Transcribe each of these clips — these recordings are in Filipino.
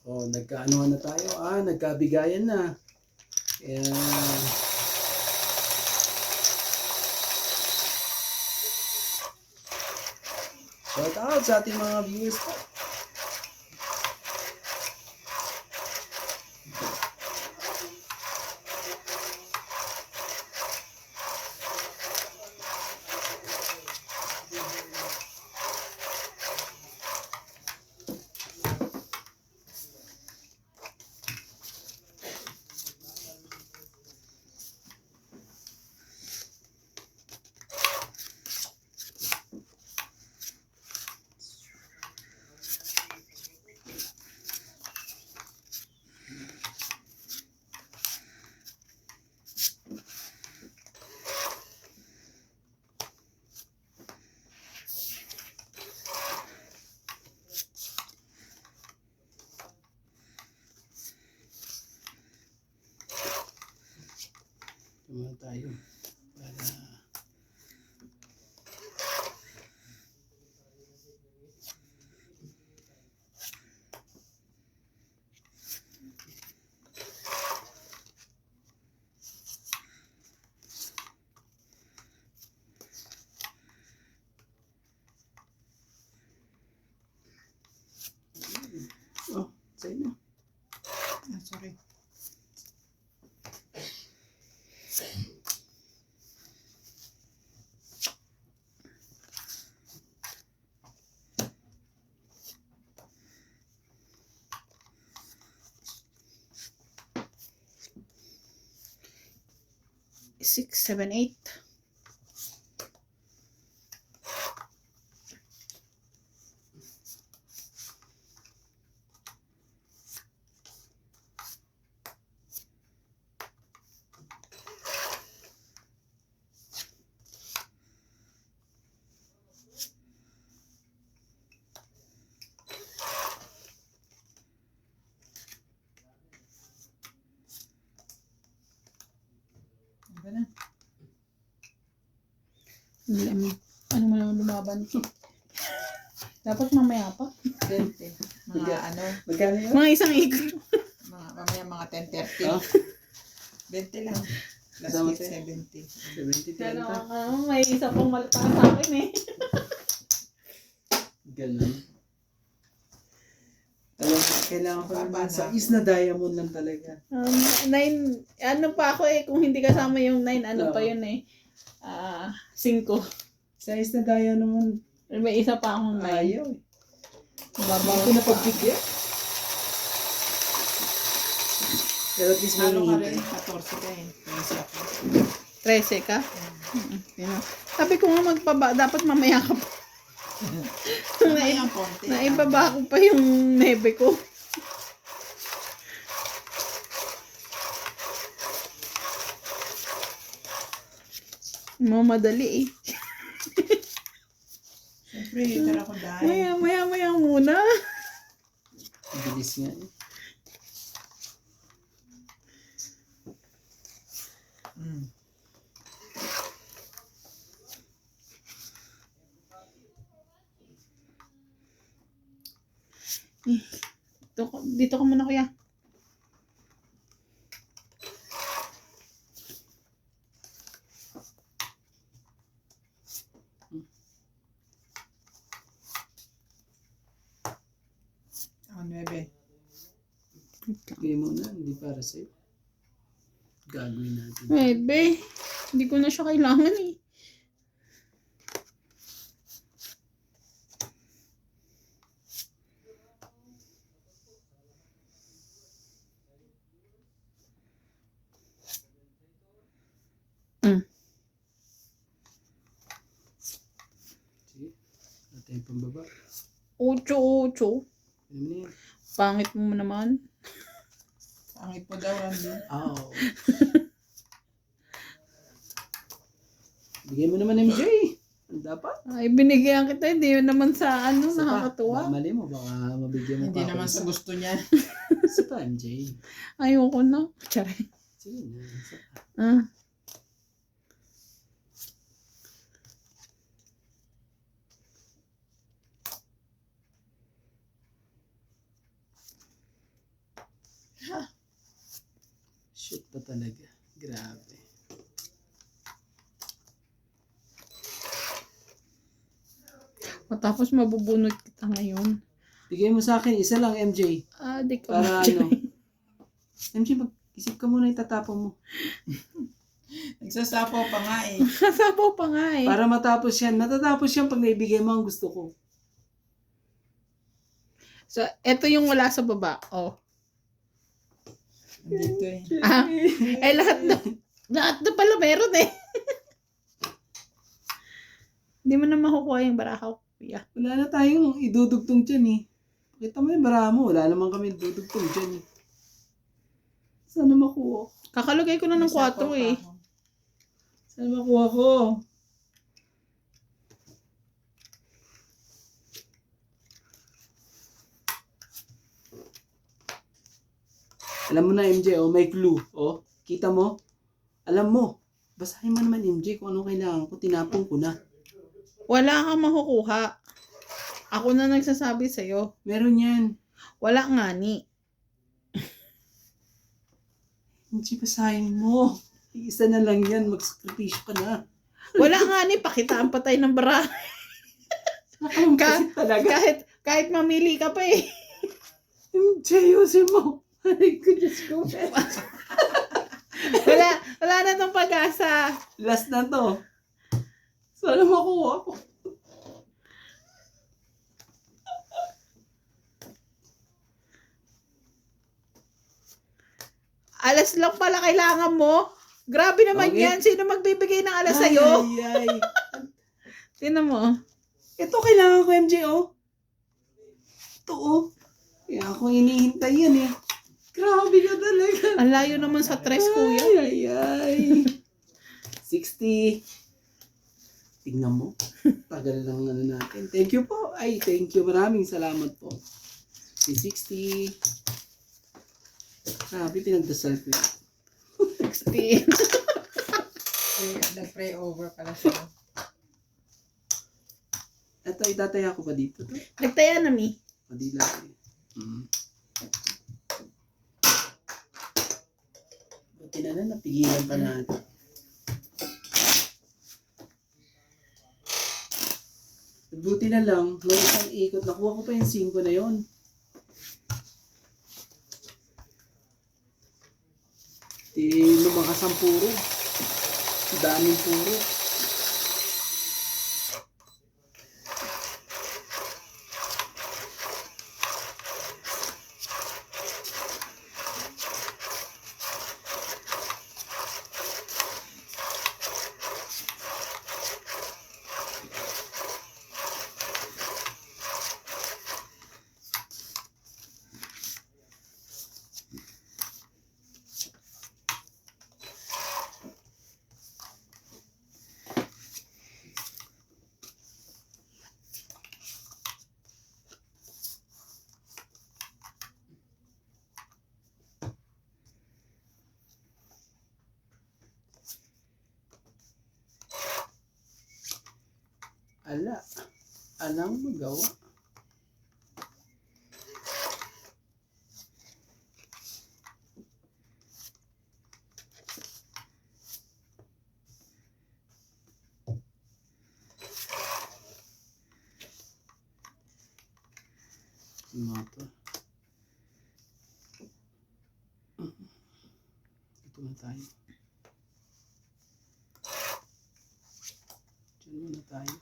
Oh, nagkaanuhan na tayo. Nagkabigayan na. Kaya... shout out sa ating mga viewers po. Tumahan tayo para sa'yo na. Sorry. Six, seven, eight. Ano mo naman lumaban? Dapat mamaya pa. 20. Mga ano? Magkano yun? Mga isang ikot. Mamaya mga 10:30. Oh, 20 lang. Last Kasama week tayo. 70. 70 Pero tenta. may isa pong malata sa akin eh. Ganun. Alam mo, kailangan ko Baba naman na. sa na diamond lang talaga. 9, ano pa ako eh, kung hindi kasama yung 9, ano pa Oo. yun eh. 5. Sa na diamond naman, May isa pa akong 9. ayaw eh. Babaw Hindi ko na pagbigyan. Pero at least may Ano ka hihintay. rin? 14 ka eh. Kasi ako. 13 ka? Sabi ko nga dapat mamaya ka pa. Mamaya ang konti. Naibaba ko pa yung nebe ko. Mamadali eh. Siyempre, tara ko dahil. Maya muna. Bilis nga eh. Dito ka muna kuya. Ako 9. Bigay mo na, hindi para sa'yo. Gagawin natin. Be, hindi ko na siya kailangan eh. Sige. Natin yung pambaba. 8. Ano mo na yan? Pangit mo naman. Pangit po daw, Randy. Oh. Bigay mo naman MJ. Ang dapat. Ay, binigyan kita. Hindi yun naman sa ano, Isa pa. nakakatuwa. Baka mali mo, baka mabigyan mo Hindi pa naman ako sa isa. gusto niya. Isa pa MJ. Ayoko na. Charay. Sige na. Isa pa. pa talaga. Grabe. Matapos mabubunot kita ngayon. Bigay mo sa akin, isa lang, MJ. Di ka Para ano. MJ, mag-isip ka muna, itatapon mo. Nagsasapaw pa nga eh. Kasabaw pa nga eh. Para matapos yan. Matatapos yan pag naibigay mo ang gusto ko. So, eto yung wala sa baba. Oh. Dito eh. Lahat na pala meron eh. Hindi mo na makukuha yung barakaw, kuya. Wala na tayong idudugtong dyan eh. Pakita mo yung bara mo. Wala naman kami idudugtong dyan eh. Sana makuha. Kakalagay ko na ng 4 eh. Sana makuha ko. Alam mo na MJ, oh, may clue. Oh, kita mo? Alam mo. Basahin mo naman MJ kung anong kailangan ko. Tinapon ko na. Wala kang makukuha. Ako na nagsasabi sa'yo. Meron yan. Wala nga ni. MJ, basahin mo. Isa na lang yan. Magsakripisyo ka na. Wala nga ni. Pakitaan pa tayo ng bara. Nakakampasip talaga. Kahit mamili ka pa eh. MJ, usin mo. Ay, ko Diyos ko. Wala na tong pag-asa. Last na to. Sana makuha ko. Alas lang pala kailangan mo. Grabe naman Okay. yan. Sino magbibigay ng alas sa'yo? Ay. Tingnan mo. Ito kailangan ko, MJ, oh. Ito, oh. Kaya ako hinihintay yan, eh. Grabe ka talaga. Ang layo naman sa tres, kuya. Ay. 60. Tingnan mo. Tagal lang ano natin. Thank you po. Ay, thank you. Maraming salamat po. 60. Grabe, pinagdasal ko yun. 16. Nag-pray over pala siya. Ito, itataya ko pa dito. To. Nagtaya na, Mi. Madila ko eh. Buti na lang, napigilan pa natin. Buti na lang, may isang ikot. Nakuha ko pa yung 5 na yon. Lumakas ang puro. Daming puro. Alang magawa. Mata. Ito na tayo. Diyan muna tayo.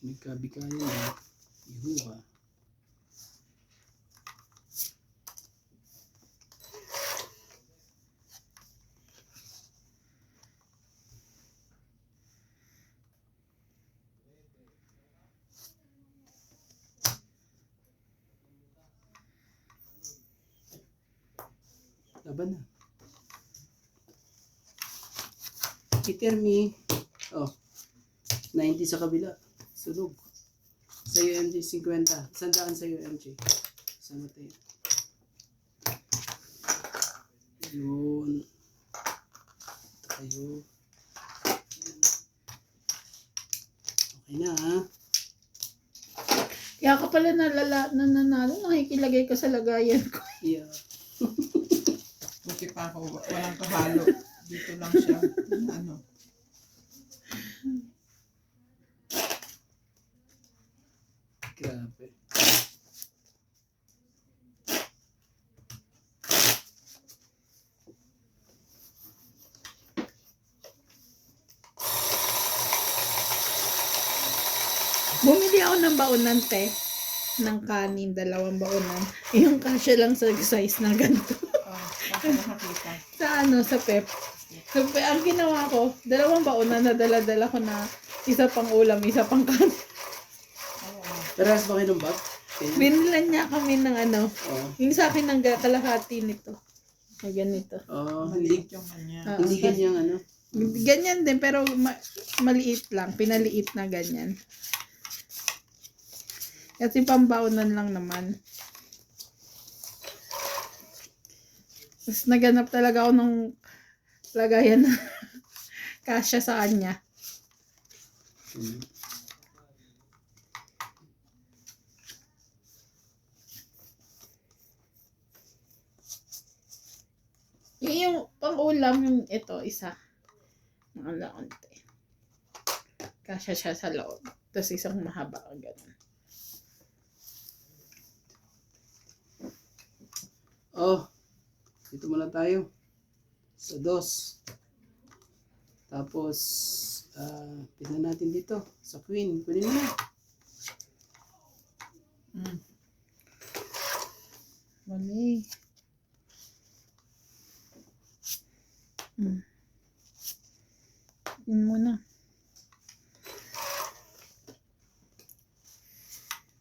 Nagkabikayan na. Ihuha. Laban na. Peter me. Oh. 90 sa kabila. Sunog. Sa'yo MJ 50. 100 sa'yo MJ. Sama tayo. Yun. Ito kayo. Okay na ha. Kaya ka pala nananalo, nakikilagay ka sa lagayan ko. Yeah. Buti pa ako, walang kahalo. Dito lang siya. Ano? Grabe. Bumili ako ng baonan, te. Ng kanin, 2 baonan. Yung kasya lang sa size na ganito. Oh, baka nakakita. Sa ano, sa pep. So, ang ginawa ko, 2 baonan na dala-dala ko na isa pang ulam, isa pang kanin. Oo. Parehas ba kayo ng bag? Okay. Binilan niya kami ng ano, Oh. yung sa akin ng kalahati nito. Ay, ganito. Oh, Maliit yung kanya. Ah, hindi ganyang ano. Ganyan din, pero maliit lang. Pinaliit na ganyan. Kasi pambaonan lang naman. Tapos naganap talaga ako ng lagayan na kasya sa kanya. Hmm. Yung pang-ulam, yung ito, isa. Mga laonte. Kasya siya sa loob. Tapos isang mahaba, ganun. Oh, dito muna tayo. Sa 2. Tapos, tignan natin dito. Sa queen. Kunin mo na. Mm. Mali. Yun muna.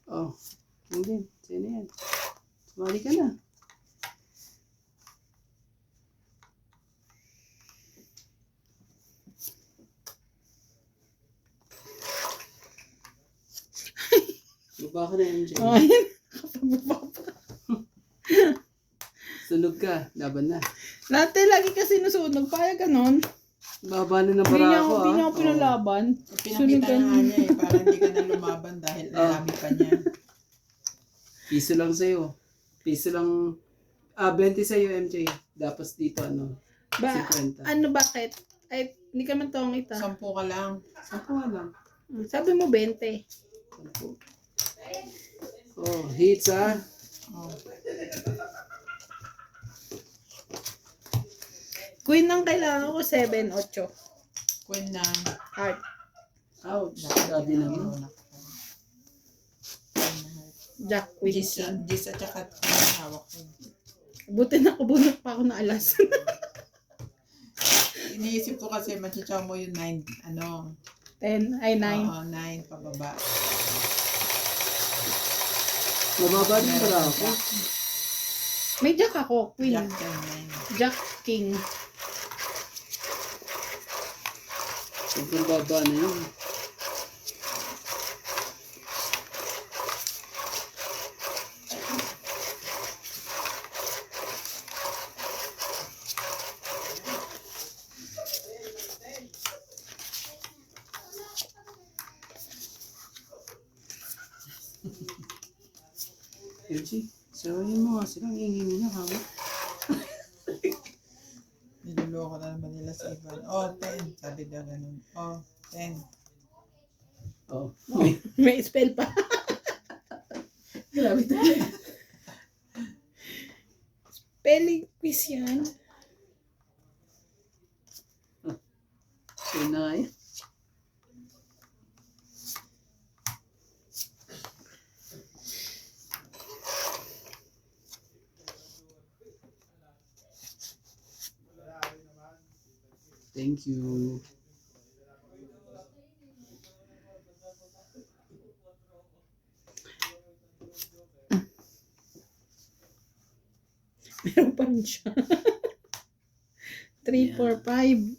Oh, yun din. Sino yan? Sumali ka na. Baba ka na, MJ. Oh, ayan. Kapag Sunog ka. Laban na. Dati lagi ka sinusunog. Kaya ganon. Baba na ng Hindi niya barako, hindi niya ako ah. pinalaban. Pinakita na nga niya eh, para hindi ka na lumaban dahil alami pa niya. Piso lang sa'yo. Piso lang. 20 sa'yo, MJ. Tapos dito, ano? Ba, 50. ano bakit? Ay, hindi ka man tawang ita. 10 ka lang. Saka lang. Sabi mo 20. 10. Oh, hits ah. Oh. Queen ang kailangan ko 7, 8. Queen na. Heart. Ouch. Sabi naman. Jack, Queen, Gis King. at saka queen ang hawak ko. Buti na kubunot pa ako na alas. Iniisip ko kasi machachaw mo yung 9, ano? 10, ay 9. Oo, 9 pababa. Mababa din pala ako. May Jack ako, Queen. Jack 10, 9. Jack, King. Sobrang baba na yun. MJ, sawayin mo nga silang ingin na kama. Niloloko na naman nila sa Ivan. Oh, 10. Sabi daw ganun. Oh, 10. Oh. May spell pa. Grabe tayo. Spelling quiz yan. Yun na nga yun. Thank you. Meron pa rin siya. 3, 4, 5.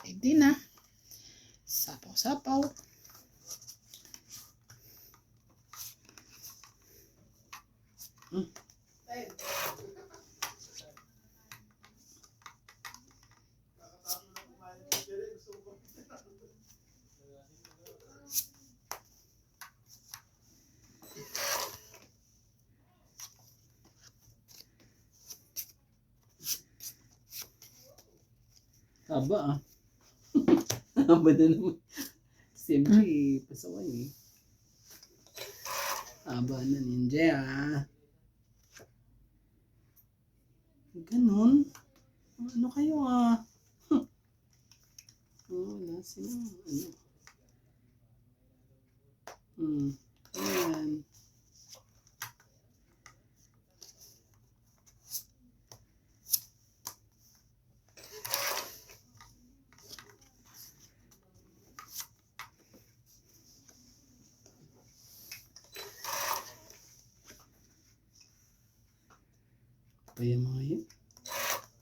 Pwede na. Sapaw-sapaw. Aba ah. Aba na naman. CMG, pasaway eh. Aba na ninja ah. Ganon. Ano kayo ah? Wala sila. Ano? Ayan. Kaya mga yun.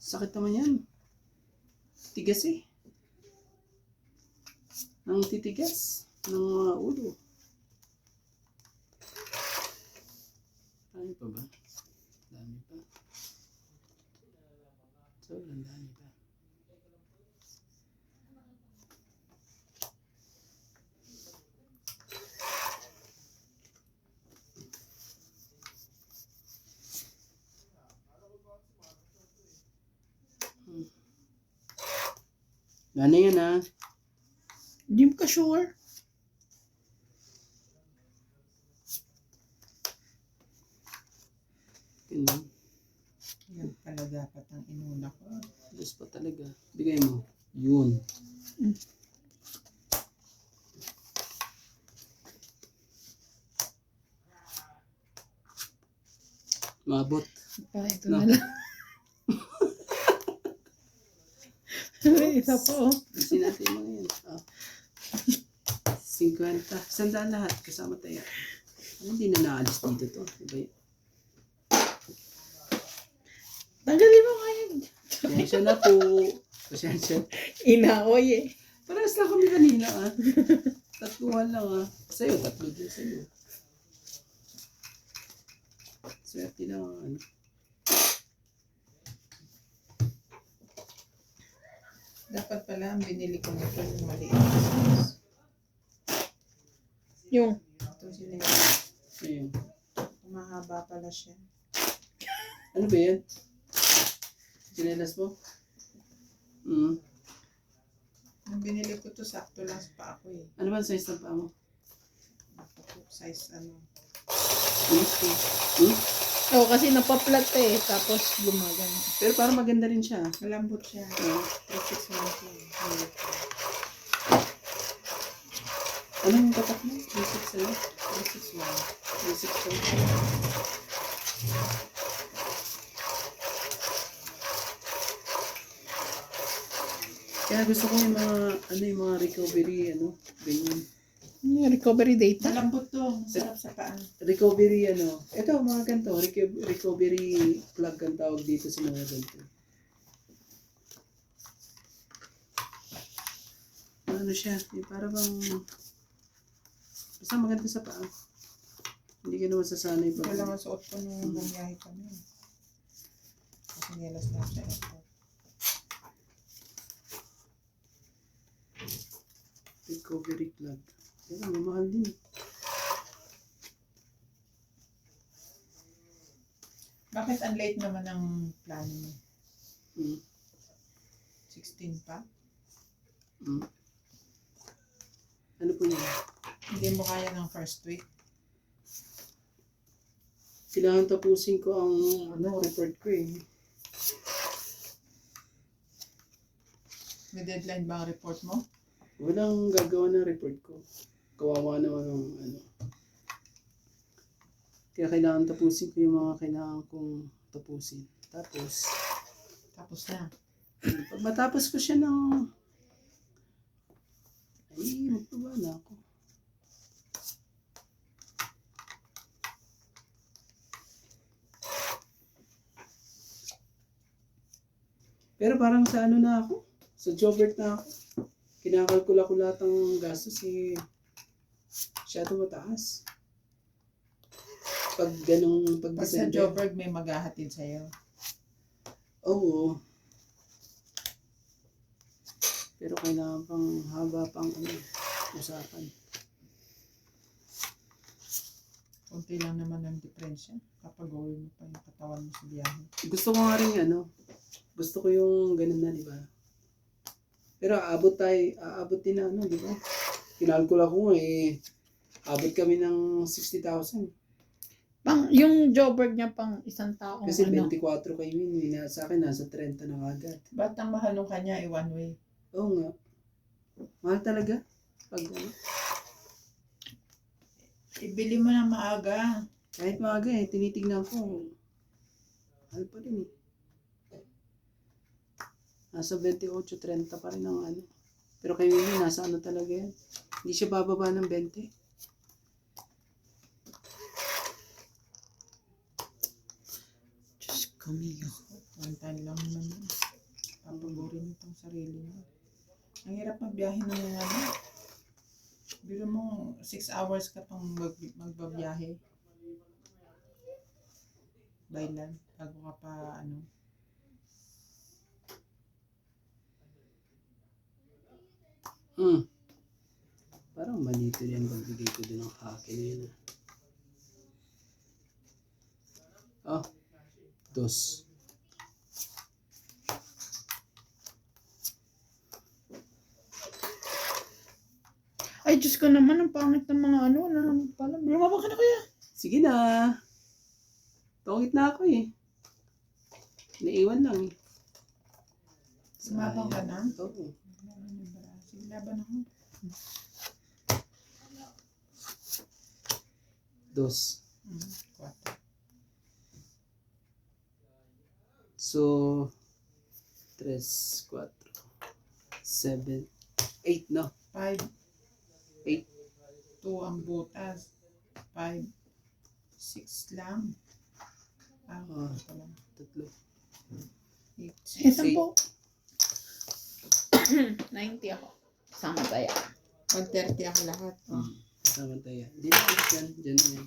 Sakit naman yan. Tigas eh. Ang titigas ng ulo. Dami pa ba? Dami pa. Sobrang dami pa. Gana yan ah. Hindi mo ka sure. Ganun. Yan pala dapat ang inuna ko. Diyos pa talaga. Bigay mo. Yun. Mabot. Ito No. na lang. May isa pa oh. Kasi natin yung mga yan. Oh. 50. Sandaan lahat. Kasama tayo. Hindi na naalis dito to. Diba yun? Tanggalin mo ngayon. Pasensya na po. Pasensya. Inaoy eh. Parehas lang kami kanina ah. Tatluhan lang ah. Sa'yo, tatlo din sa'yo. Swerte lang ano. Dapat pala ang binili ko nito yung maliit na size. Yung Ito sila. Ayun. Mahaba pala siya. Ano ba yan? Sinelas mo? Nung binili ko to sakto lang sa paa ko eh. Ano ba ang size ng paa mo? Size ano. oh, kasi napaplat eh. Tapos gumagan. Pero parang maganda rin siya. Malambot siya. Oo. 361 siya. Ano yung tatak mo? 36 ano? 361. 36 Kaya gusto ko yung mga, yung mga recovery, ganyan. Yung recovery data. Malambot to. Masarap sa paa. Recovery, ito, mga ganito, recovery plug ang tawag dito sa mga ganito. Ano siya, para bang, basta maganda sa paa. Hindi ka naman sasanay pa. Ito lang ang suot ko nung bumiyahe kami. Kasi nilas lang siya ito. Recovery plug. Kaya mamahal din. Bakit ang late naman ang plano mo? 16 pa? Ano po yun? Hindi mo kaya ng first week? Kailangan tapusin ko ang report ko eh. May deadline ba ang report mo? Walang gagawa ng report ko. Kawawa naman ang Kaya kailangan tapusin ko yung mga kailangan kong tapusin. Tapos na. Pag matapos ko siya ng... Ay, magpaba na ako. Pero parang sa na ako. Sa Jobert na ako. Kinakalkula ko lahat ng gastos eh. Masyado mataas. Pag ganong Pag sa Joburg may maghahatid sa'yo. Oo. Pero kailangan pang haba pang usapan. Kunti lang naman ang diferensya kapag gawin mo pa yung katawan mo sa biyahe. Gusto ko nga rin gusto ko yung ganun na, di ba? Pero aabot din na ano, di ba? Kinalkula ko abot kami ng 60,000. Yung Joburg niya pang isang taong Kasi ano. 24 kayo yun, sa akin nasa 30 na agad. Ba't ang mahal nung kanya one way? Oo nga. Mahal talaga. Pag ano. Ibili mo na maaga. Kahit maaga tinitignan ko. Mahal pa rin Nasa 28-30 pa rin ang ano. Pero kay Willie, nasa ano talaga yan. Hindi siya bababa ng 20. Diyos ko miyo. One time lang naman yun. Papagurin itong sarili mo. Ang hirap magbiyahe ng mga ano. Biro mo, 6 hours ka pang magbabiyahe. By land. Bago ka pa ano. Parang malito yan pagbigay ko din ng haki na yun. Dos. Ay, Diyos ko naman, ang pangit ng mga ano. Lumabang ka na kuya. Sige na. Tungit na ako Naiwan lang Sumabang ka na? Oo. Sige, laban ako. Dos. 4. So, 3, 4, 7, 8, no? 5. 8. 2 ang butas. 5. 6 lang. Ito lang. 3. 8. Isang po. 90 ako. Sama tayo. 130 ako lahat. Samantaya. Hindi na ulit yan. Diyan na yan.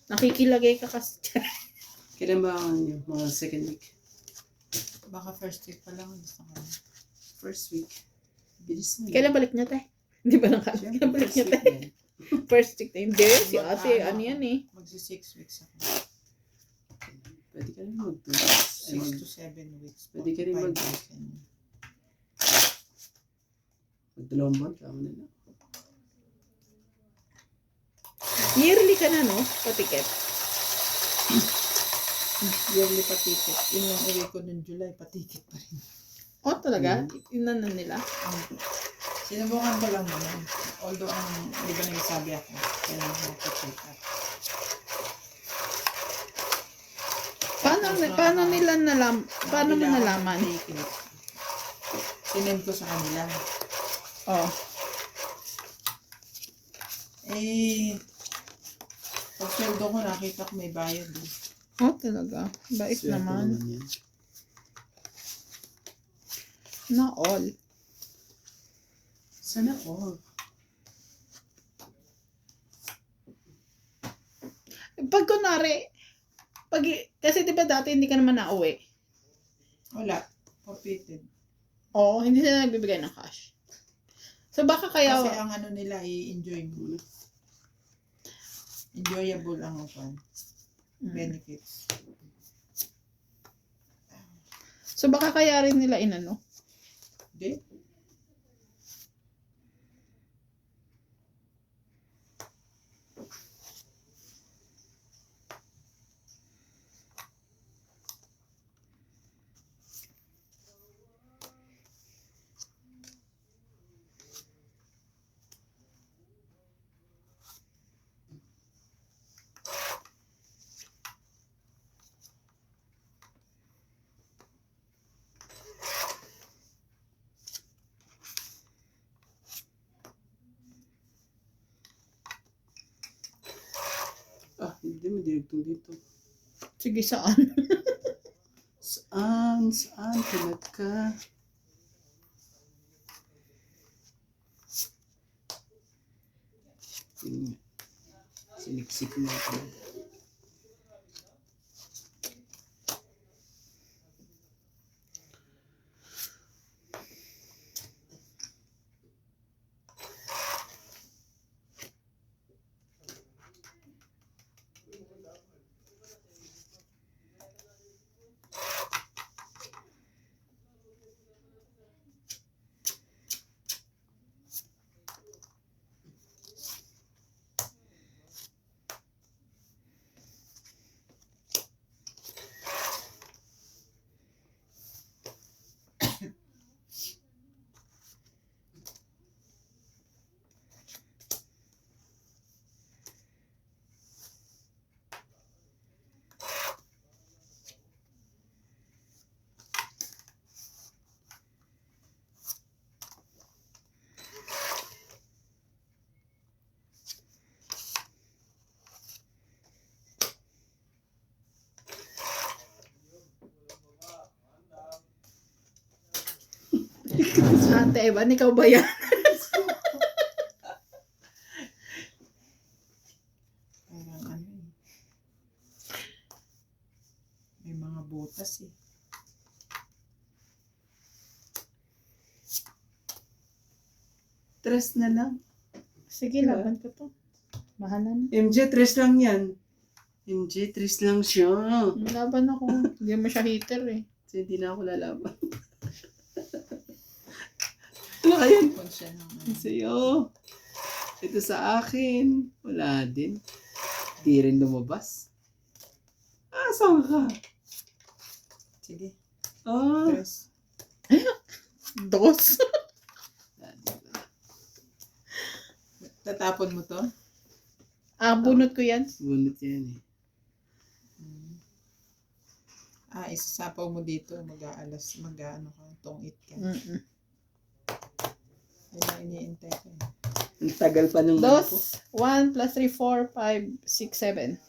Nakikilagay ka kasi dyan. Kailan ba ang mga second week? Baka first week pa lang. Gusto ko. First week. Bilis na. Kailan balik niya, te? Hindi ba lang kala? Kailan balik niya, te? First week na. Hindi, si ate, ano yan Magsi 6 weeks ako. Pwede ka rin mag 6 to 7 weeks. Pwede ka rin 45 mag- days and dalawang buwan. Tama na lang. Yearly ka na, no? Patiket. yearly pa ticket. Yun yung uwi ko noong July, pa-ticket pa rin. Oh, talaga? Inan na nila? Sinubukan ko lang naman. Although, di ba nagsabi ako, kailangan ko pa-check up. Paano mo nalaman? Sinend ko sa kanila. Oh. Pag sweldo ko, nakita ko may bayad. Oh, talaga. Bait Swerte naman. yan. Na all. Sana all. Pag kunwari, kasi di ba dati hindi ka naman nauwi? Wala. Forfeited. Oo, hindi sila nagbibigay ng cash. So baka kaya, Kasi ang ano nila, i-enjoy mo. Enjoyable ang upan. Benefits. so baka kaya rin nila inano. Di? Hindi mo direktong dito. Sige, saan? Saan pinag ka? Siniksik mo ito. Ate Evan, ikaw ba yan? Parang ano eh. May mga butas eh. Tres na lang. Sige, Diba? laban ko to. Bahala na. MJ, tres lang yan. MJ, tres lang siya. Laban ako. Hindi mo siya hater eh. Kasi hindi na ako lalaban. Ano kaya? Kung siya ng ano. Sa'yo. Ito sa akin. Wala din. Di rin lumabas. Saan ka? Sige. Ah. Tres. Dos. Tatapon mo to? Bunot ko yan. Bunot yan eh. Isasapaw mo dito. Mag-ano ka. Tong-it ka. Mm-mm. Yun ang iniintay ko eh. Ang tagal pa nung Dos. 1 plus 3, 4, 5, 6, 7.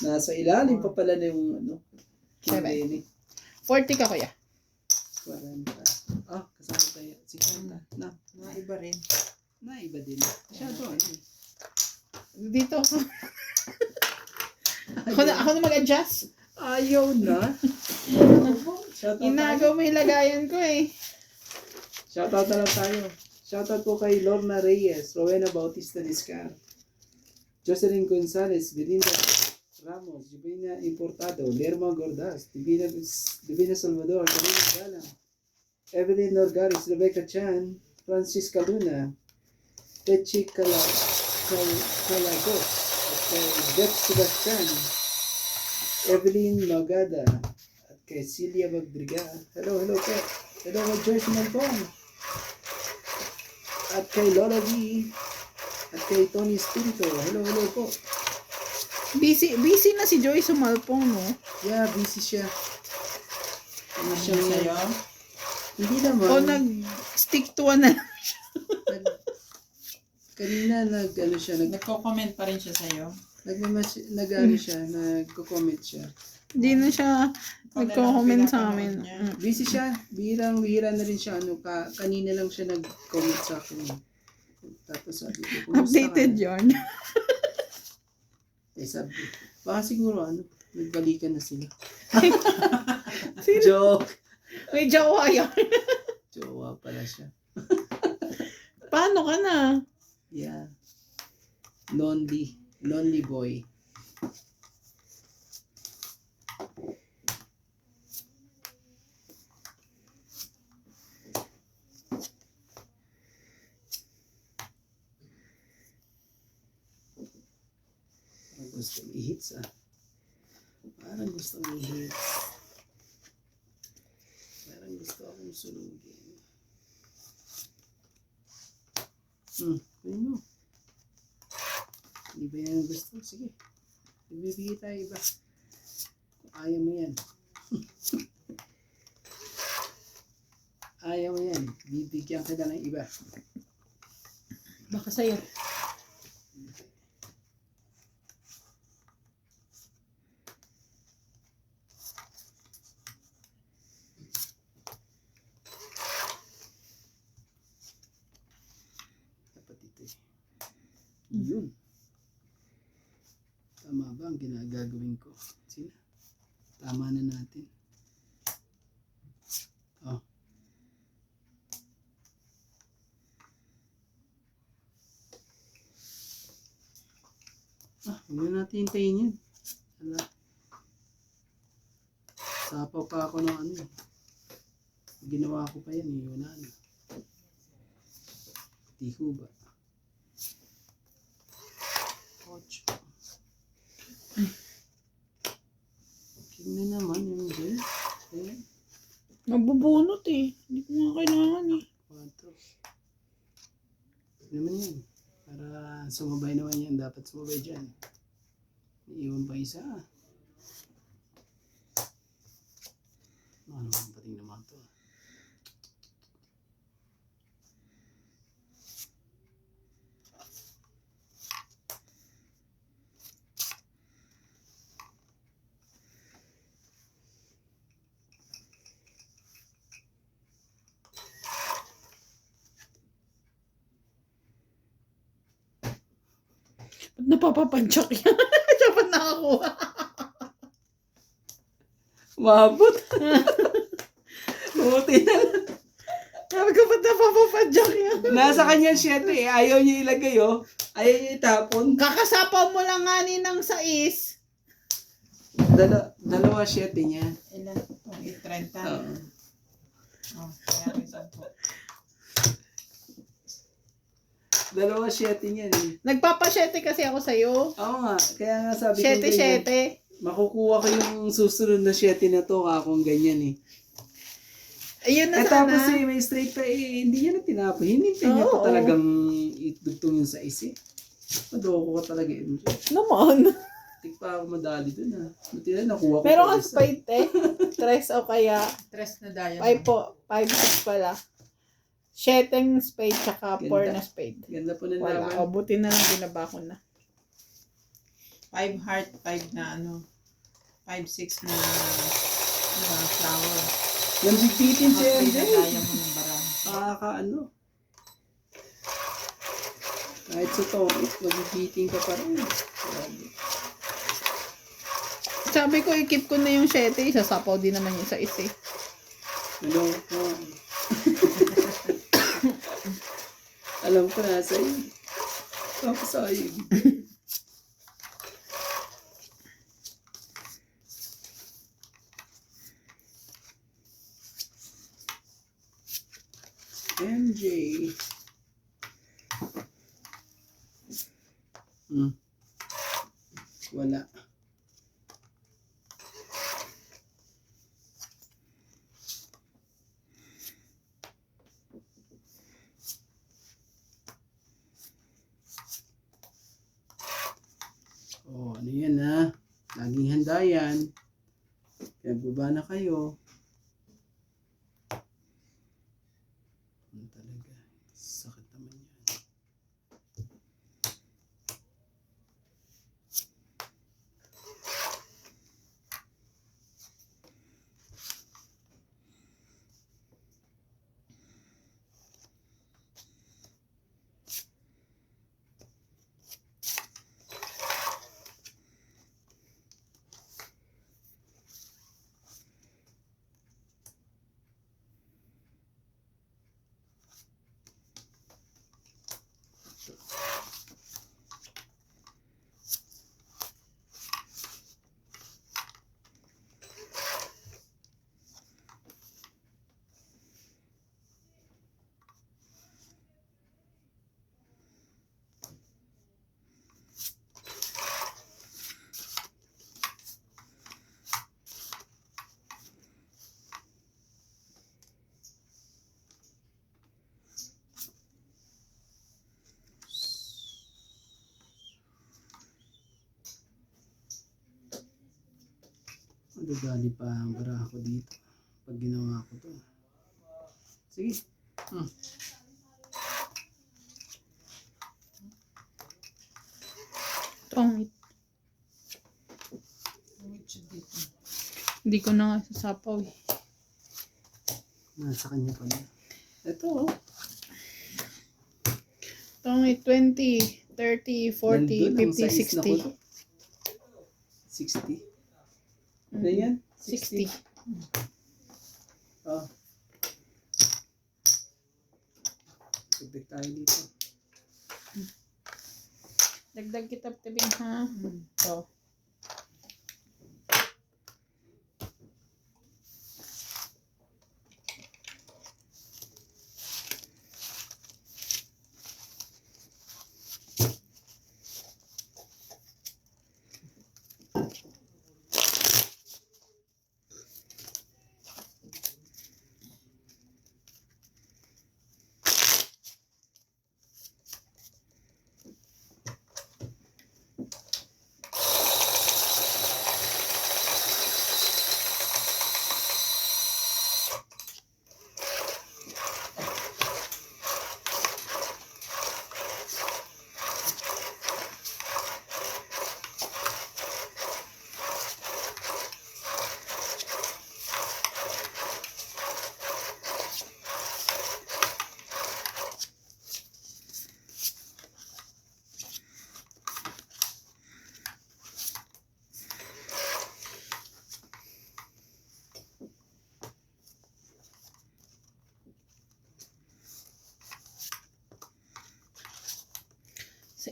Nasa ilalim pa pala na yung ano. Seven. Kinleni. 40 ka, kuya. 40. Kasama tayo. 60. Naiba rin. Iba din. Masyado ano eh. Dito ako. Ako na mag-adjust. Ayaw na. Shoutout tayo. Inagaw mo yung lagayan ko eh. Shoutout na lang tayo. Shoutout po kay Lorna Reyes, Rowena Bautista Discar, Jocelyn Gonzalez, Belinda Ramos, Divina Importado, Lerma Gordas, Divina Salvador, Karina Galang, Evelyn Norgaris, Rebecca Chan, Francisca Luna, Pechi Calagos, at kay Beth Sebastian, Evelyn Magada, at kay Celia Magdriga. Hello po. Hello kay Joyce Malpong, at kay Lola D, at kay Tony Espirito. Hello po. Busy na si Joy Sumalpong, no? Yeah, busy siya. Ano siya Sa'yo? Hindi naman. O nag-stick to one na lang. Kanina nag-ano siya, Nagko-comment pa rin siya sa'yo? nag-ano siya, nagko-comment siya. Hindi na siya nagko-comment sa amin. Busy siya. Bihira na rin siya. Kanina lang siya nag-comment sa akin. Tapos sabi ko, "Kumusta Updated ka?" yarn. Sabi ko, baka siguro nagbalikan na sila. Sino? Joke. May jowa yarn. Jowa pala siya. Paano ka na? Yeah. Lonely boy. Gusto i-hits Parang gusto i-hits. Parang gusto akong sunugin. Ayun mo. Hindi ba yan ang gusto? Sige. Ibibigay tayo iba. Kung ayaw mo yan. Ayaw mo yan. Bibigyan kita ng iba. Baka sa'yo. Yun. Tama ba ang ginagagawin ko? Sina? Tama na natin. Huwag na natin hintayin yun. Ala. Sapaw pa ako ng ano. Ginawa ko pa yan. Wala na. Tiho ba? 8. King na naman yung gel. Ayan. Mabubunot eh. Hindi ko nga kailangan eh. 4. Naman yan. Para sumabay naman yan. Dapat sumabay dyan. Iiwan pa isa. Ano ang pating naman to? Ba't napapapadyak yan? Siya pa nakakuha. Maabot. Buti na lang. Sabi ko, ba't napapapadyak yan? Nasa kanya 7 eh. Ayaw niya ilagay oh. Ayaw niya itapon. Kakasapaw mo lang nga ng 6. Dalawa 7 niya. Ilan? Itong 8.30. Oo. Oh, kaya may 10. Dalawa 7 niya eh. Nagpapasyete kasi ako sa'yo. Oo nga. Kaya nga sabi ko ganyan. 7-7. Makukuha ko yung susunod na 7 na to kung ganyan eh. Ayun na Eh sana. tapos eh, may straight pa eh, hindi niya na tinapon. Hindi niya pa Oo. talagang itugtong yung 6 eh. Madoko ka talaga eh. Naman. Tikpa ako madali dun ah. Buti na nakuha ko Meron pa kang isa. spade eh. 3 o kaya Tres na diamond. 5 po. 5-6 pala. 7 spade tsaka 4 Ganda. na spade. Ganda po ng Wala. laban. O, buti na lang binaba ko na. 5 heart, 5 na ano. 5-6 na flower. Yung bigbitin si Mga 3 MJ. na diamond ng barang. Ano. Kahit sa topic, magbibiting ka pa rin. Grabe. Sabi ko, i-keep ko na yung 7. Isasapaw din naman yung 6 eh. Ano ko. Alam ko na sa'yo. Tapos sa'yo. MJ. Wala. Oh, ano yan ha? Laging handa yan. Kaya baba na kayo. Ano talaga? Sakit naman yan. Madadali pa ang bara ko dito pag ginawa ko to. Sige. Tongit. Which dito? Hindi ko na nga sasapaw eh. Nasa kanya pa na. Ito oh. Tongit 20, 30, 40, Nandun ang 50, size na ko 60. to. 60. Ano yan? 60. Oh. Dagdag tayo dito. Dagdag kita tibing ha. So.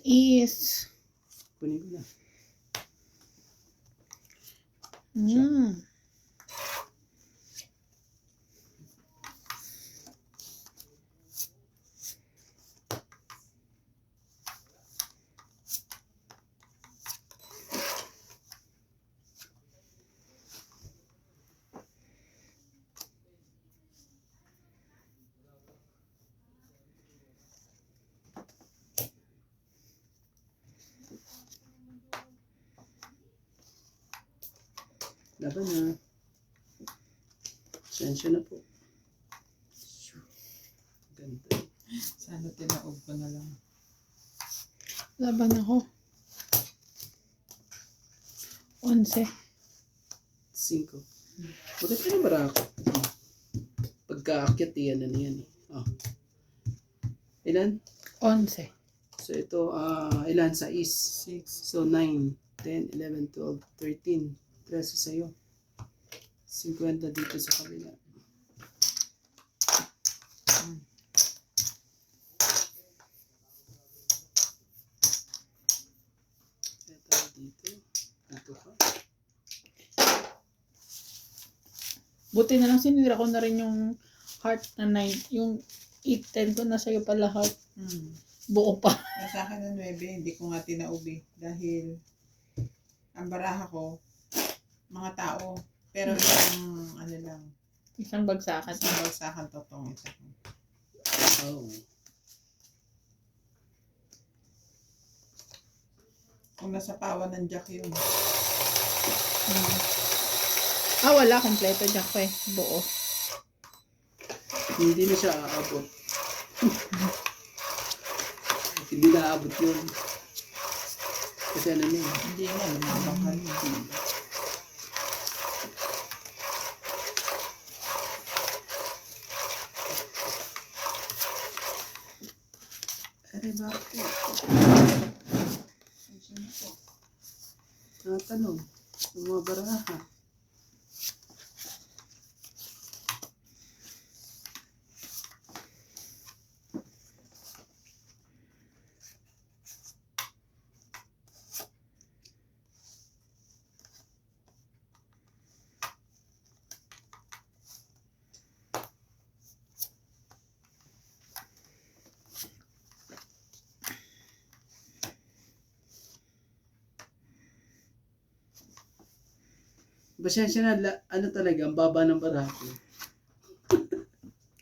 is... Kunin ko na. Mm. Laban na. Sensya na po. Ganda. Sana tinaob ko na lang. Laban ako. 11. 5. Bakit ka na barako? Pagkaakyat, yan na yan. Oh. Ilan? 11. So ito, ilan sa is? 6. So 9, 10, 11, 12, 13. 13 sa'yo. 50 dito sa kabila. Ito dito. Dito ka. Buti na lang sinira ko na rin yung heart na 9. Yung 8, 10 ko na sa'yo pala heart. Buo pa. Sa akin ng 9, hindi ko nga tinaubi. Dahil ang baraha ko, mga tao. Pero yung ano lang, Isang bagsakan. isang bagsakan totoong isa. Oh. Kung nasa pawan ng jack yun. Wala. Kompleto dyan ko eh. Buo. Hindi na siya aabot. Hindi na aabot yun. Kasi ano na yun. Hindi nga, lumabang ka yun. Aray, bakit? Natanong. Ang mga baraha. Pasensya na, ano talaga, ang baba ng baraha ko.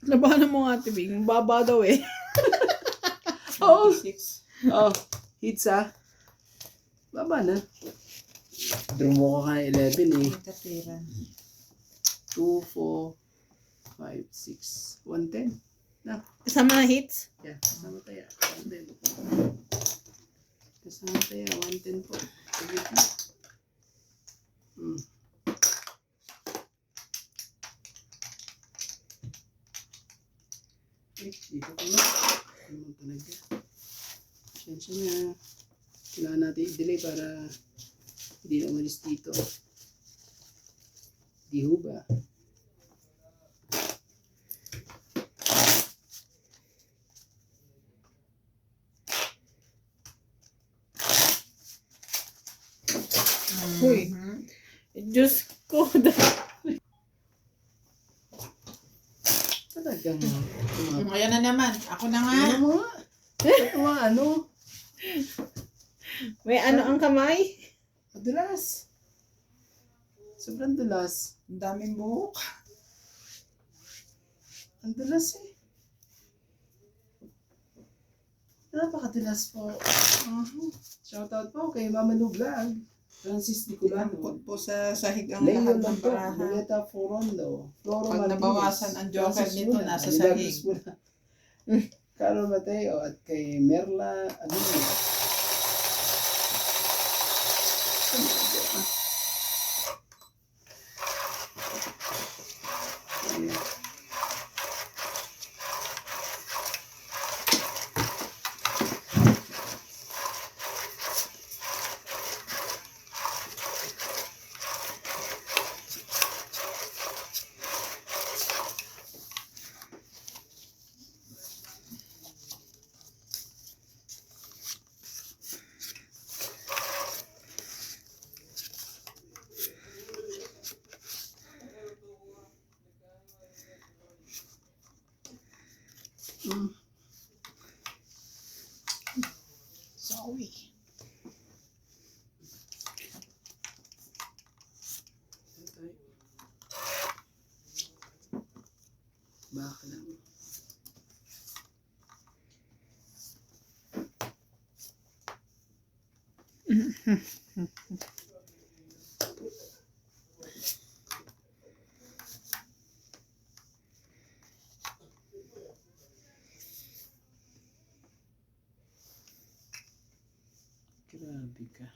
Labanan mo nga, Tibing. Baba daw eh. Oo. 6. Oh, hits ah. Baba na. Draw mo ka 11 eh. May katira. 2, 4, 5, 6, 110. Na, Kasama na hits. yeah, kasama tayo. 110. Kasama tayo, 110 po. Sige po. Dito ko na. Ano man talaga. Pasensya na. Kailangan natin i-delay para hindi na umalis dito. Di ho ba? Uy. Diyos ko. Talagang Ayan na naman. Ako na nga. ano mo nga? Ito nga ano? May ano ang kamay? Madulas. Sobrang dulas. Ang daming buhok. Ang dulas eh. Napakadulas po. Shoutout po kay Mama Lu Vlog. Francis Nicolano. Tinangkot po sa sahig ang Leon lahat ng lang po. baraha. Muleta Forondo. Floro Pag Martinez. nabawasan ang joker Francis nito, Luna, nasa Milagros sahig. Muna. Carol Mateo at kay Merla Aguila. Ayan. Mm. Sorry. Baka lang. Grabe ka.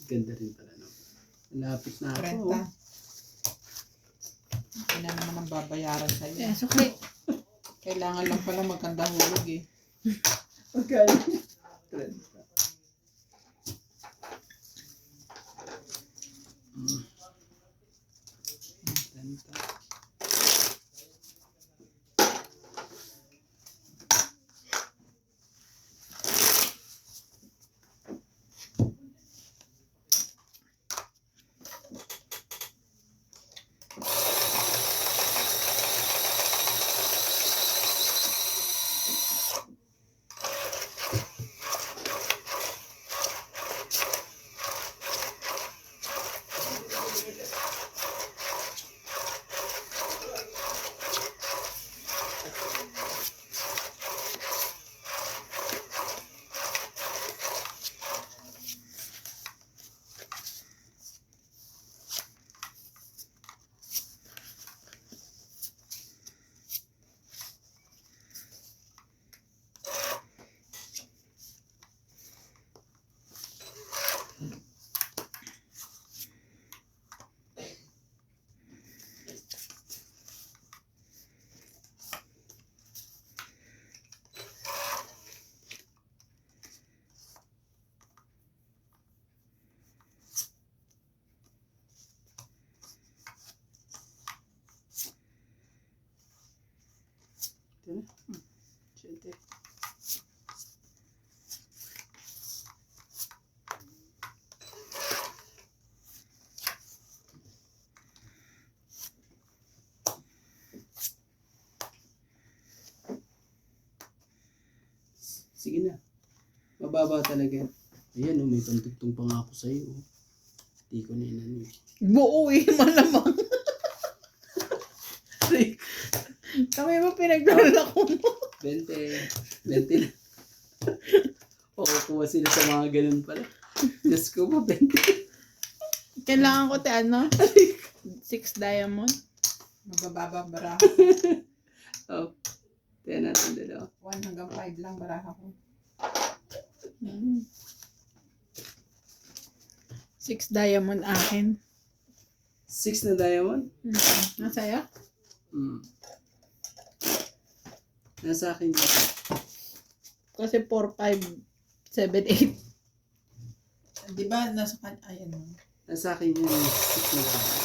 Ganda rin pala, no? Malapit na ako. 30. Hindi na naman ang babayaran sa'yo. Yeah, sukli. Kailangan lang pala maganda hulog eh. Okay. 30. Mm. 30. Ito na. Siyete. Sige na. Mababa talaga. Ayan, oh, may pantugtong pa nga ako sa'yo. Oh. Hindi ko na inano. Buo eh, malamang. Kami mo pinaglalako mo. 20. 20 na. O, kuha sila sa mga ganun pala. Diyos ko po, 20. Kailangan ko ano? 6 diamond. Mabababa baraha. Oh, 10 natin dalawa. 1 hanggang 5 lang baraha ko. 6 diamond akin. 6 na diamond? Nasa'yo? Hmm. Nasa akin yun. Kasi 4, 5, 7, 8. Di ba nasa ayan mo. Nasa akin yung 6 na diamond.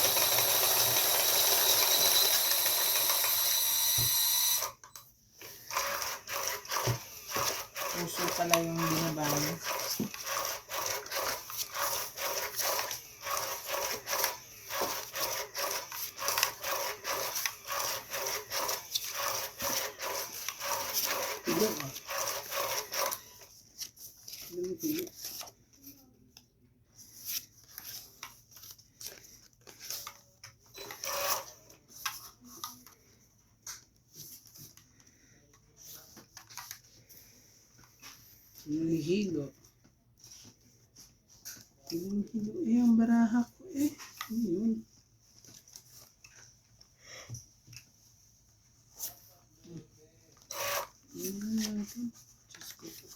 Puso pala yung binabayan. Tignan mo. Tignan mo, tignan. Hilo. Tignan mo, hilo. Eh, ang baraha ko eh. Ano yun? ito? Diyos ko po.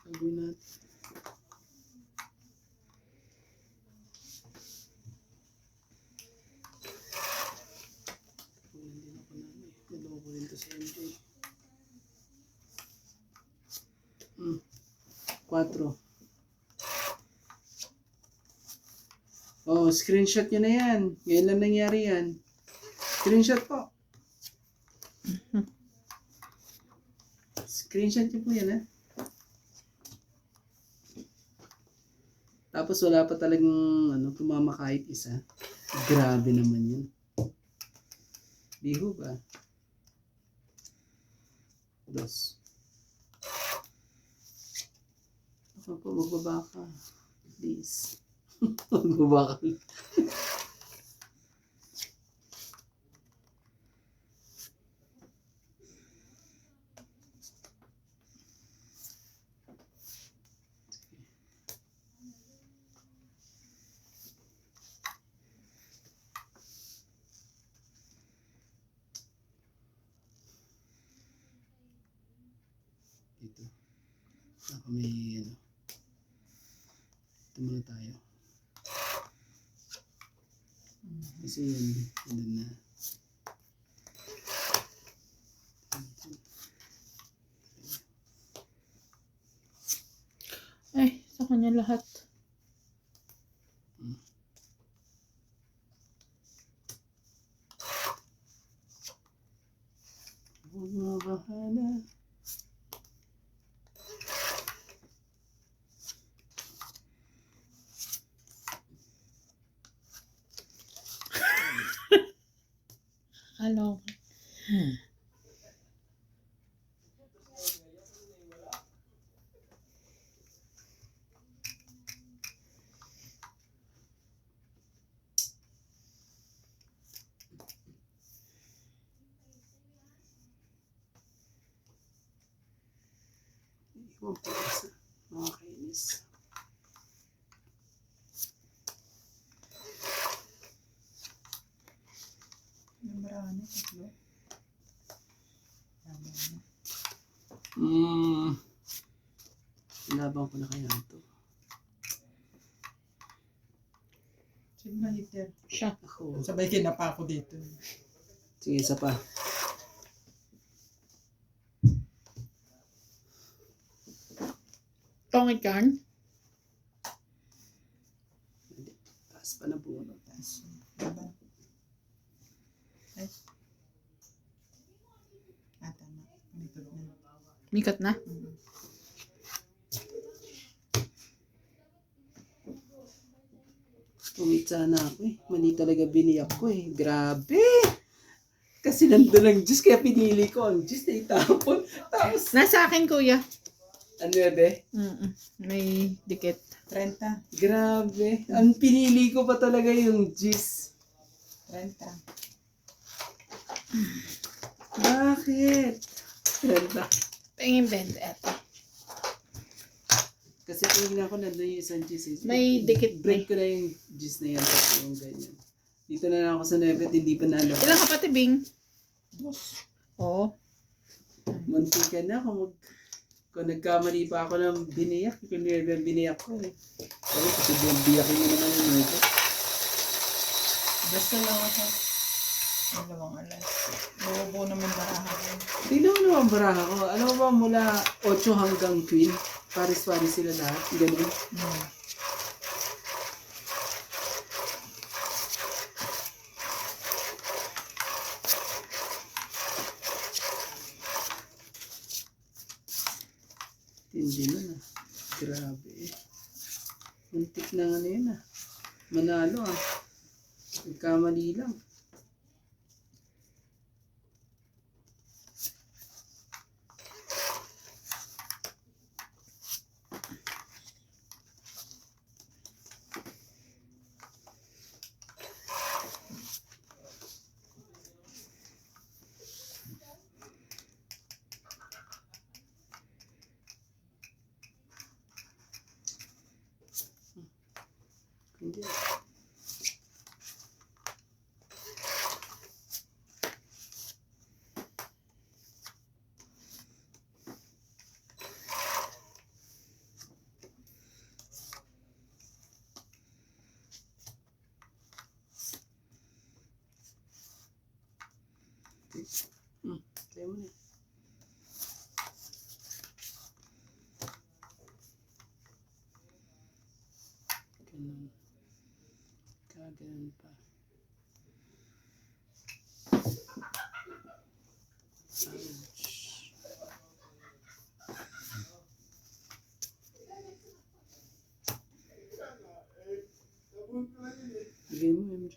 Gagawin natin. Kunin din ako namin. Naloko rin to sa MJ. 4. Oh, screenshot nyo na yan. Ngayon lang nangyari yan. Screenshot po. Screenshot nyo po yan, ha? Tapos wala pa talagang tumama kahit isa. Grabe naman yun. Biho ba? 2. Ako po, magbaba ka. Please. Magbaba ka. Dito. Ako may Ito muna tayo. Kasi yun na. Ay, sa kanya lahat. Huwag mo bahala. Hello. Iwan po isa. Mga kainis. Yung marami, 3. Tama na. Ilabang ko na kaya ito. Sino ba hitter? Siya. Ako. Sabay kinapa ako dito. Sige, isa pa. Tongit yarn. Taas pa na puno. Taas. Diba? Ay. Tama. Likod na. Mikat na. Tumit sana ako eh. Mali talaga biniyak ko eh. Grabe! Kasi nandun ang juice kaya pinili ko. Ang juice na itapon. Tapos, Nasa akin, kuya. ano be? May dikit. 30. Grabe. Ang pinili ko pa talaga yung juice. 30. Bakit? Ganda. Pengin bend. Eto. Kasi tingnan ko nandun yung isang juice. May dikit Break ko na yung juice na yan. Tapos yung ganyan. Dito na lang ako sa Nevet. Hindi pa nalabas. Ilang kapatid, Bing? 2. Oo. Muntikan na kung nagkamali pa ako ng biniyak. Kung biniyak ko eh. Kasi biyakin mo naman yung Nevet. Basta lang ako. Dalawang alas. Buo naman baraha ko. Tingnan mo naman baraha ko. Ano ba mula 8 hanggang queen? Paris-paris sila lahat. Ganun. Hindi na na. Grabe eh. Muntik na nga na yun ah. Manalo ah. Nagkamali lang. Hindi. Tayo mo na. Ganun. Kaganon pa. Ouch. Bigay mo, MJ.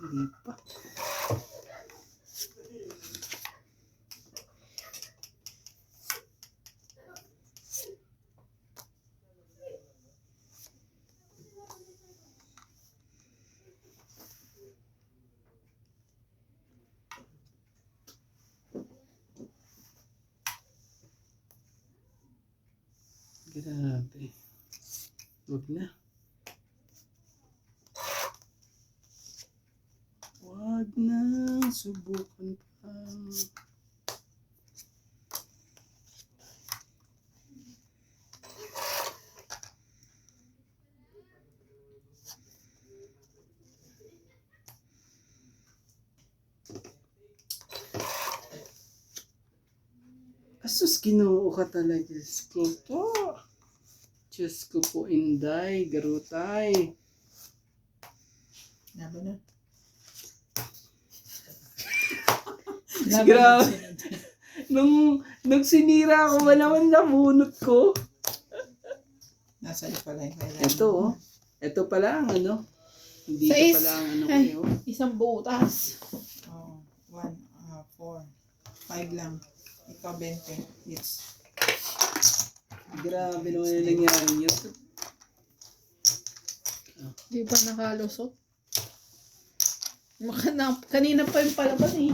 Hindi pa. Grabe. Huwag na. Huwag na. Subukan pa. Asus, ginoo ka talaga. Diyos ko po. Diyos ko po, Inday, garutay. Laban na. Grabe. Nung sinira ko ba naman nabunot ko? Nasa iyo pala yung kailangan. Ito, oh. Ito pala ang ano. Hindi ito Sais. pala ang ano Ay. kayo. Isang butas. Oo. 1, 4, 5 lang. Ikaw 20. Yes. Grabe naman yung nangyari niyo. Di ba nakalusot? Kanina pa yung palaban eh.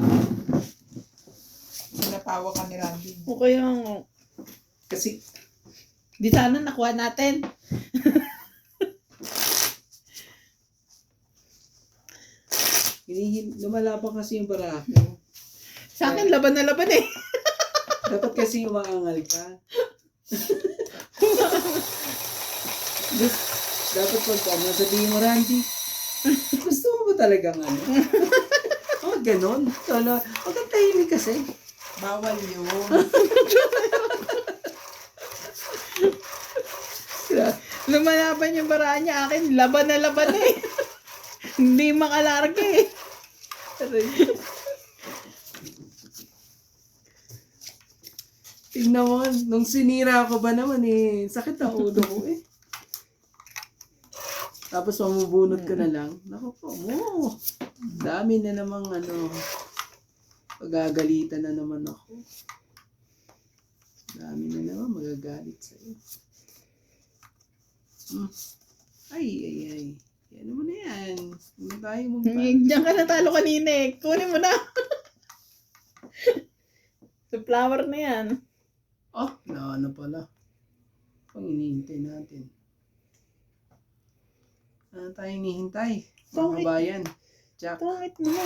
Sinapawa ka ni Randy. O kaya nga. Kasi, Di sana nakuha natin. lumalaban kasi yung barako. Sa akin, laban na laban eh. Dapat kasi umaangal ka. Dapat pag ano, sabihin mo, Randy, gusto mo ba talagang ano? Oh, ganon. Huwag kang tahimik kasi. Bawal yun. Lumalaban yung baraan niya. Akin, laban na laban eh. Hindi makalarga eh. Tingnan mo, nung sinira ko ba naman eh, sakit ang ulo ko eh. Tapos mamubunot ko na lang. Naku po, dami na namang ano, pagagalitan na naman ako. Dami na naman magagalit sa'yo. Ay. Yan mo na yan. Hindi tayo Diyan ka natalo kanina eh. Kunin mo na. Sa flower na yan. Oh, na pala. Pang hinihintay natin. Ano tayo hinihintay? Mga Tungit. kabayan. Jack. Tungit mo na.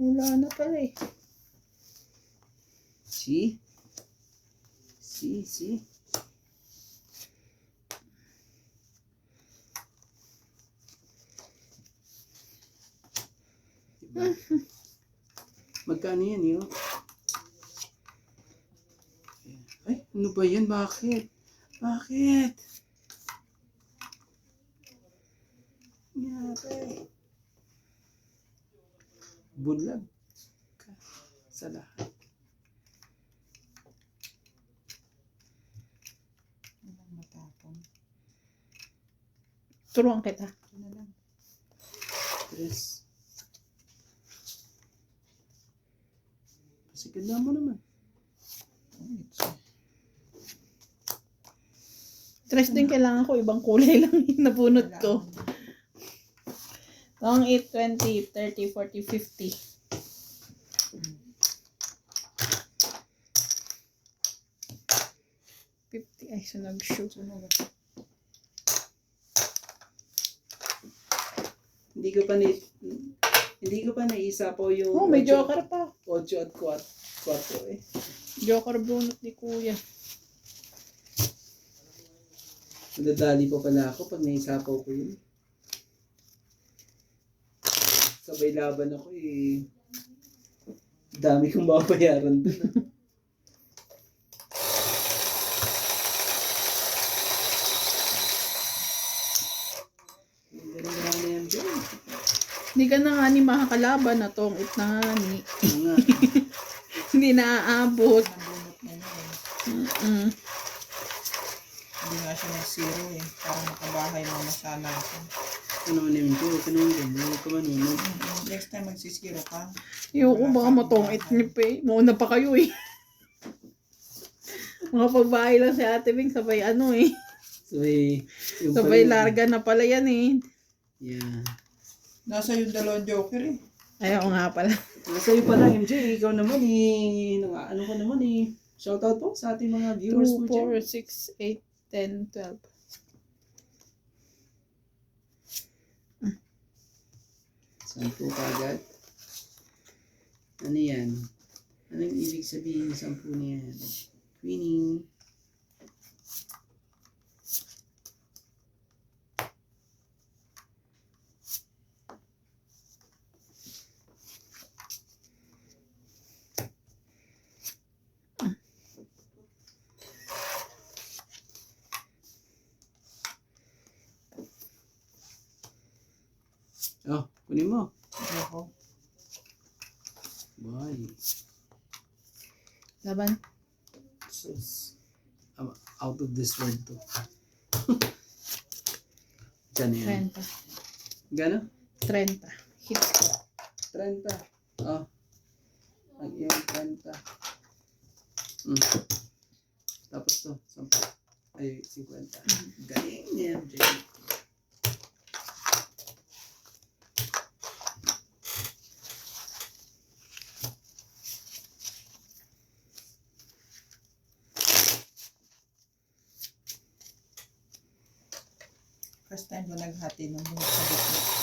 Wala na pala eh. See? Diba? Magkano yan yun? Ay, ano ba yan? Bakit? Nangyari. Bulag ka sa lahat. Walang matapon. Turuan kita. Ito na lang. Tres. Kasi ganda mo naman. Tres din kailangan ko. Ibang kulay lang yung nabunot ko. Long 8, 20, 30, 40, 50. Ay, sunag-shoot. Hindi ko pa naisa po yung Oh, may joker pa. 8 at 4 eh. Joker bunot ni Kuya. Nadadali pa pala ako pag naisapaw ko yun. Sabay laban ako eh. Dami kong babayaran dun. Ganun na yan dyan. Hindi ka na nga ni makakalaban na tong it na nga ni. Oo nga. Hindi naaabot. Nabunot na niya eh. Mm-mm. Hindi nga siya nag-zero eh. Parang makabahay mo na sana ako. Ano naman yung ko? Ano naman yung huwag ka manunod. Next time magsisiro ka. Yung baka matong it niyo pa eh. Mauna pa kayo eh. Mga pagbahay lang si Ate Bing, sabay ano eh. Sabay, yung Sabay pala- larga na pala yan eh. Yeah. Nasa yung dalawang joker eh. Ayaw nga pala. Nasa iyo pala, MJ. Ikaw naman eh. Ano ko naman eh. Shoutout po sa ating mga 2, viewers po dyan. 4, 6, 8, 10, 12. Saan po kagad? Ano yan? Anong ibig sabihin ng 10 niyan? Queenie. Oh, kunin mo. Ako. Bye. Laban. Sus. I'm out of this word to. Diyan yan. 30. Gano? 30. Hits ko. 30. Oh. Ang iyong 30. Tapos to, 10. Ay, 50. Galing niya, MJ. First time ko naghati ng buhok sa gitna.